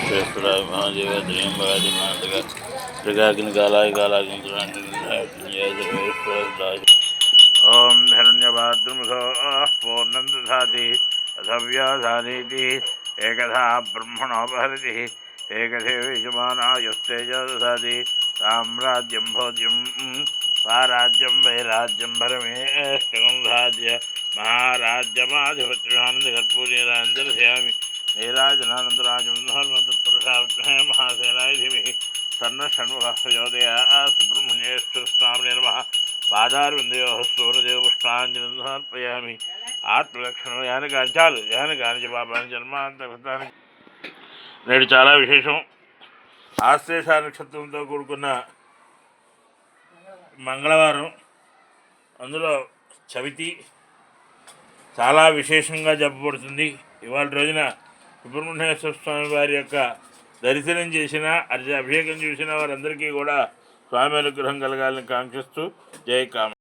श्रेष्ठराय महादेव त्र्यंबकादिनाथक त्रिकाग्निकालाय कालाग्निराय ओम हिरण्यभाद्रमुखो पूर्णं दधाति तथव्याधानीति एकधा ब्रह्मणोपहरति एकदेवयजमानायुस्तेजो दधाति साम्राज्यं भोज्यं स्वाराज्यं वैराज्यं परमेष्टकं दधाति महाराज्यमाधिपत्यमानन्दकर्पूरेणाञ्जलयामि नीराजनानन्दराजं धर्मतत्पुरुषाय महासेनाय धीमहि तन्नः षण्मुखः प्रचोदयात् सुब्रह्मण्येश्वर स्वामिने नमः पादारविन्दयोः सूर्यदेवपुष्पाञ्जलिं समर्पयामि ఆత్మలక్షణం యానగాని చాలు యానగాని పాపాన్ని జన్మాంతకృతాన్ని. నేడు చాలా విశేషం. ఆశ్లేష నక్షత్రంతో కూడుకున్న మంగళవారం, అందులో చవితి చాలా విశేషంగా చెప్పబడుతుంది. ఇవాళ రోజున సుబ్రహ్మణ్యేశ్వర స్వామి వారి యొక్క దర్శనం చేసిన, అభిషేకం చూసిన వారందరికీ కూడా స్వామి అనుగ్రహం కలగాలని కాంక్షిస్తూ జై కామ.